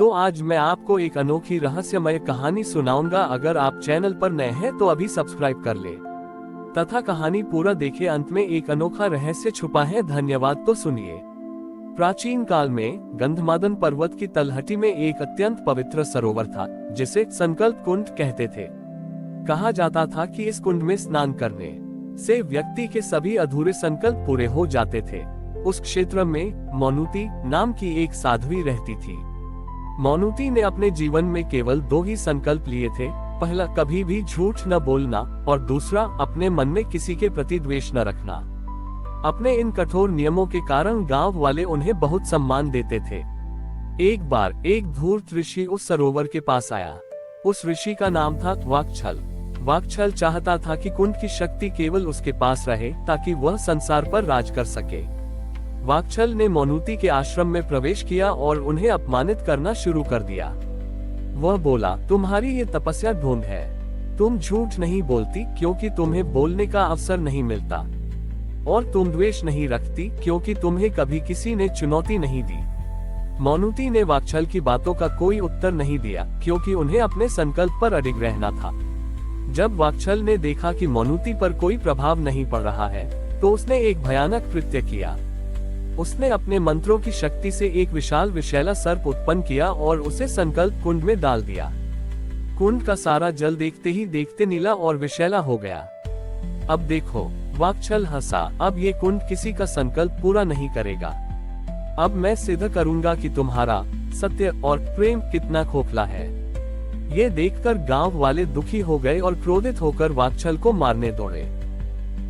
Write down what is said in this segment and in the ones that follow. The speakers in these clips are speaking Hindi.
तो आज मैं आपको एक अनोखी रहस्यमय कहानी सुनाऊंगा। अगर आप चैनल पर नए हैं तो अभी सब्सक्राइब कर ले तथा कहानी पूरा देखे। अंत में एक अनोखा रहस्य छुपा है। धन्यवाद। तो सुनिए। प्राचीन काल में गंधमादन पर्वत की तलहटी में एक अत्यंत पवित्र सरोवर था, जिसे संकल्प कुंड कहते थे। कहा जाता था कि इस कुंड में स्नान करने से व्यक्ति के सभी अधूरे संकल्प पूरे हो जाते थे। उस क्षेत्र में मौनुती नाम की एक साध्वी रहती थी। मौनुती ने अपने जीवन में केवल 2 ही संकल्प लिए थे। पहला, कभी भी झूठ न बोलना, और दूसरा, अपने मन में किसी के प्रति द्वेष न रखना। अपने इन कठोर नियमों के कारण गांव वाले उन्हें बहुत सम्मान देते थे। एक बार एक धूर्त ऋषि उस सरोवर के पास आया। उस ऋषि का नाम था वाकछल। वाकछल चाहता था कि कुंड की शक्ति केवल उसके पास रहे, ताकि वह संसार पर राज कर सके। वाकछल ने मौनुती के आश्रम में प्रवेश किया और उन्हें अपमानित करना शुरू कर दिया। वह बोला, तुम्हारी ये तपस्या ढोंग है। तुम झूठ नहीं बोलती क्योंकि तुम्हें बोलने का अवसर नहीं मिलता, और तुम द्वेष नहीं रखती क्योंकि तुम्हें कभी किसी ने चुनौती नहीं दी। मौनुती ने वाकछल की बातों का कोई उत्तर नहीं दिया, क्योंकि उन्हें अपने संकल्प पर अडिग रहना था। जब वाकछल ने देखा कि मौनुती पर कोई प्रभाव नहीं पड़ रहा है, तो उसने एक भयानक कृत्य किया। उसने अपने मंत्रों की शक्ति से एक विशाल विषैला सर्प उत्पन्न किया और उसे संकल्प कुंड में डाल दिया। कुंड का सारा जल देखते ही देखते नीला और विषैला हो गया। अब देखो, वाकछल हंसा, अब ये कुंड किसी का संकल्प पूरा नहीं करेगा। अब मैं सिद्ध करूंगा कि तुम्हारा सत्य और प्रेम कितना खोखला है। ये देखकर गांव वाले दुखी हो गए और क्रोधित होकर वाकछल को मारने दौड़े।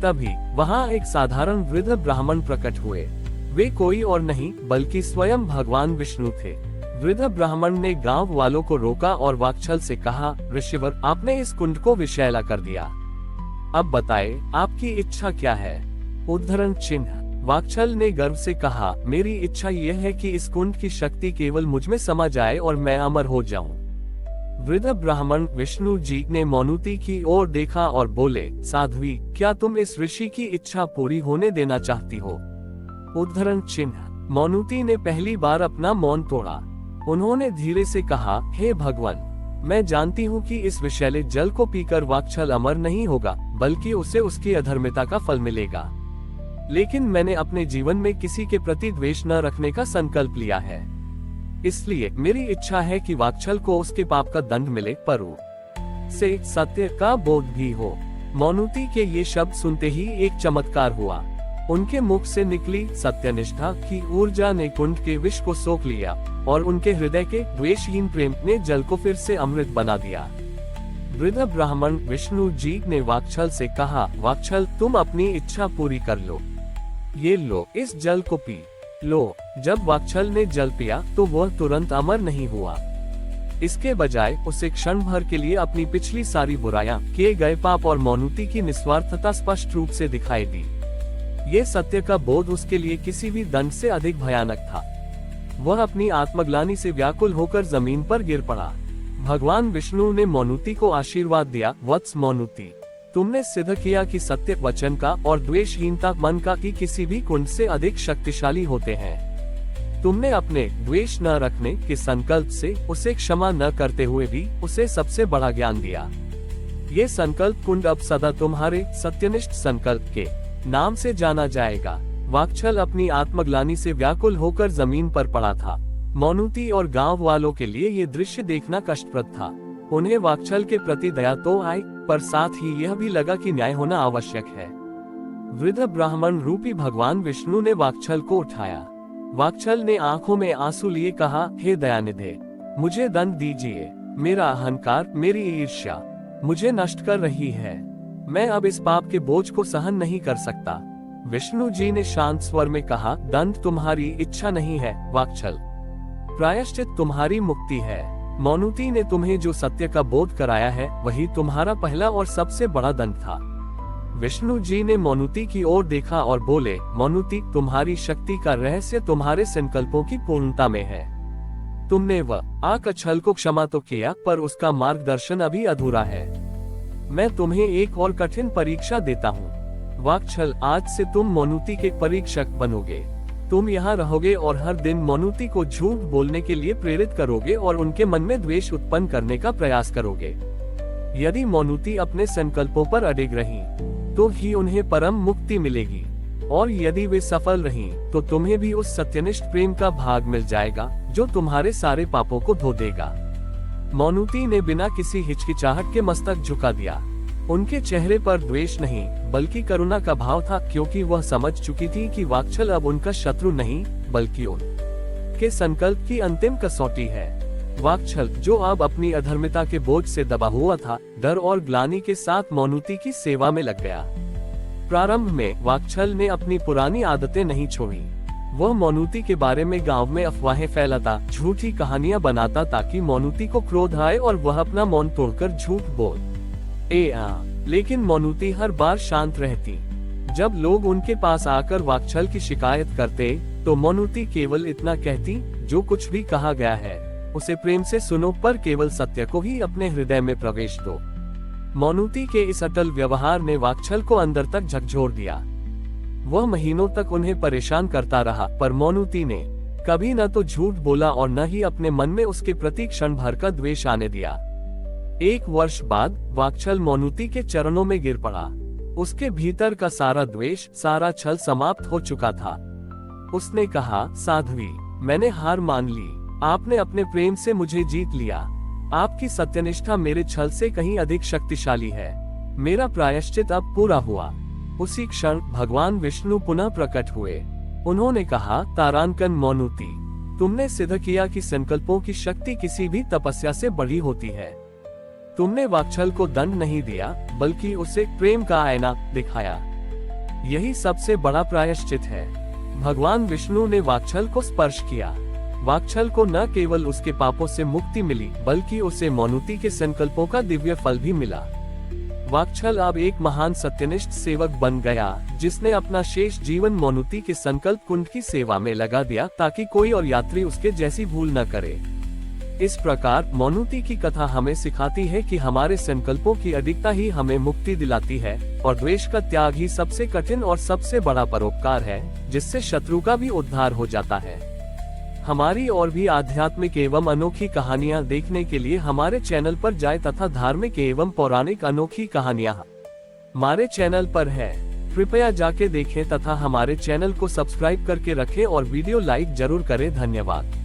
तभी वहां एक साधारण वृद्ध ब्राह्मण प्रकट हुए। वे कोई और नहीं बल्कि स्वयं भगवान विष्णु थे। वृद्ध ब्राह्मण ने गांव वालों को रोका और वाकछल से कहा, ऋषिवर, आपने इस कुंड को विषैला कर दिया। अब बताए, आपकी इच्छा क्या है? उद्धरण चिन्ह। वाकछल ने गर्व से कहा, मेरी इच्छा यह है कि इस कुंड की शक्ति केवल मुझ में समा जाए और मैं अमर हो जाऊं। वृद्ध ब्राह्मण विष्णु जी ने मौनुती की ओर देखा और बोले, साध्वी, क्या तुम इस ऋषि की इच्छा पूरी होने देना चाहती हो? उद्धरण चिन्ह। मौनुती ने पहली बार अपना मौन तोड़ा। उन्होंने धीरे से कहा, हे भगवान, मैं जानती हूँ कि इस विषैले जल को पीकर वाकछल अमर नहीं होगा, बल्कि उसे उसकी अधर्मिता का फल मिलेगा। लेकिन मैंने अपने जीवन में किसी के प्रति द्वेष न रखने का संकल्प लिया है। इसलिए मेरी इच्छा है कि वाकछल को उसके पाप का दंड मिले, पर उसे सत्य का बोध भी हो। मौनुती के ये शब्द सुनते ही एक चमत्कार हुआ। उनके मुख से निकली सत्यनिष्ठा की ऊर्जा ने कुंड के विष को सोख लिया, और उनके हृदय के द्वेषहीन प्रेम ने जल को फिर से अमृत बना दिया। वृद्ध ब्राह्मण विष्णु जी ने वाकछल से कहा, वाकछल, तुम अपनी इच्छा पूरी कर लो। ये लो, इस जल को पी लो। जब वाकछल ने जल पिया तो वह तुरंत अमर नहीं हुआ। इसके बजाय उसे क्षण भर के लिए अपनी पिछली सारी बुराइयां, किए गए पाप और मौनुती की निस्वार्थता स्पष्ट रूप से दिखाई दी। ये सत्य का बोध उसके लिए किसी भी दंड से अधिक भयानक था। वह अपनी आत्मग्लानि से व्याकुल होकर जमीन पर गिर पड़ा। भगवान विष्णु ने मौनुती को आशीर्वाद दिया, वत्स मौनुती, तुमने सिद्ध किया कि सत्य वचन का और द्वेषहीनता मन का की किसी भी कुंड से अधिक शक्तिशाली होते हैं। तुमने अपने द्वेष न रखने के संकल्प से उसे क्षमा न करते हुए भी उसे सबसे बड़ा ज्ञान दिया। ये संकल्प कुंड अब सदा तुम्हारे सत्यनिष्ठ संकल्प के नाम से जाना जाएगा। वाकछल अपनी आत्मग्लानि से व्याकुल होकर जमीन पर पड़ा था। मौनुती और गांव वालों के लिए ये दृश्य देखना कष्टप्रद था। उन्हें वाकछल के प्रति दया तो आई, पर साथ ही यह भी लगा कि न्याय होना आवश्यक है। वृद्ध ब्राह्मण रूपी भगवान विष्णु ने वाकछल को उठाया। वाकछल ने आंखों में आंसू लिए कहा, हे दयानिधे, मुझे दंड दीजिए। मेरा अहंकार, मेरी ईर्ष्या मुझे नष्ट कर रही है। मैं अब इस पाप के बोझ को सहन नहीं कर सकता। विष्णु जी ने शांत स्वर में कहा, दंड तुम्हारी इच्छा नहीं है वाकछल, प्रायश्चित तुम्हारी मुक्ति है। मौनुती ने तुम्हें जो सत्य का बोध कराया है, वही तुम्हारा पहला और सबसे बड़ा दंड था। विष्णु जी ने मौनुती की ओर देखा और बोले, मौनुती, तुम्हारी शक्ति का रहस्य तुम्हारे संकल्पों की पूर्णता में है। तुमने वाकछल को क्षमा तो किया, पर उसका मार्गदर्शन अभी अधूरा है। मैं तुम्हें एक और कठिन परीक्षा देता हूँ। वाकछल, आज से तुम मौनुती के परीक्षक बनोगे। तुम यहाँ रहोगे और हर दिन मोनुती को झूठ बोलने के लिए प्रेरित करोगे और उनके मन में द्वेष उत्पन्न करने का प्रयास करोगे। यदि मोनुती अपने संकल्पों पर अडिग रही तो ही उन्हें परम मुक्ति मिलेगी, और यदि वे सफल रहीं तो तुम्हें भी उस सत्यनिष्ठ प्रेम का भाग मिल जाएगा जो तुम्हारे सारे पापों को धो देगा। मोनुती ने बिना किसी हिचकिचाहट के मस्तक झुका दिया। उनके चेहरे पर द्वेष नहीं बल्कि करुणा का भाव था, क्योंकि वह समझ चुकी थी कि वाक्छल अब उनका शत्रु नहीं बल्कि उनके संकल्प की अंतिम कसौटी है। वाक्छल, जो अब अपनी अधर्मिता के बोझ से दबा हुआ था, डर और ग्लानि के साथ मोनुती की सेवा में लग गया। प्रारंभ में वाक्छल ने अपनी पुरानी आदतें नहीं छोड़ी। वह मोनुती के बारे में गांव में अफवाहें फैलाता, झूठी कहानियां बनाता ताकि मोनुती को क्रोध आए और वह अपना मौन तोड़कर झूठ बोल लेकिन मोनुती हर बार शांत रहती। जब लोग उनके पास आकर वाक्छल की शिकायत करते तो मोनुती केवल इतना कहती, जो कुछ भी कहा गया है उसे प्रेम से सुनो, पर केवल सत्य को ही अपने हृदय में प्रवेश दो। मोनुती के इस अटल व्यवहार ने वाक्छल को अंदर तक झकझोर दिया। वह महीनों तक उन्हें परेशान करता रहा, पर मोनुती ने कभी न तो झूठ बोला और न ही अपने मन में उसके प्रति क्षण भर का द्वेष आने दिया। 1 वर्ष बाद वाक्छल मोनुती के चरणों में गिर पड़ा। उसके भीतर का सारा द्वेष, सारा छल समाप्त हो चुका था। उसने कहा, साध्वी, मैंने हार मान ली। आपने अपने प्रेम से मुझे जीत लिया। आपकी सत्यनिष्ठा मेरे छल से कहीं अधिक शक्तिशाली है। मेरा प्रायश्चित अब पूरा हुआ। उसी क्षण भगवान विष्णु पुनः प्रकट हुए। उन्होंने कहा, तारांकन मोनुती, तुमने सिद्ध किया कि संकल्पों की शक्ति किसी भी तपस्या से बड़ी होती है। तुमने वाक्छल को दंड नहीं दिया बल्कि उसे प्रेम का आईना दिखाया। यही सबसे बड़ा प्रायश्चित है। भगवान विष्णु ने वाक्छल को स्पर्श किया। वाक्छल को न केवल उसके पापों से मुक्ति मिली बल्कि उसे मोनुती के संकल्पों का दिव्य फल भी मिला। वाक्छल अब एक महान सत्यनिष्ठ सेवक बन गया, जिसने अपना शेष जीवन मोनुती के संकल्प कुंड की सेवा में लगा दिया ताकि कोई और यात्री उसके जैसी भूल न करे। इस प्रकार मोनुती की कथा हमें सिखाती है कि हमारे संकल्पों की अधिकता ही हमें मुक्ति दिलाती है, और द्वेष का त्याग ही सबसे कठिन और सबसे बड़ा परोपकार है, जिससे शत्रु का भी उद्धार हो जाता है। हमारी और भी आध्यात्मिक एवं अनोखी कहानियां देखने के लिए हमारे चैनल पर जाएं तथा धार्मिक एवं पौराणिक अनोखी कहानियां हमारे चैनल पर है। कृपया जाके देखें तथा हमारे चैनल को सब्सक्राइब करके रखें और वीडियो लाइक जरूर करें। धन्यवाद।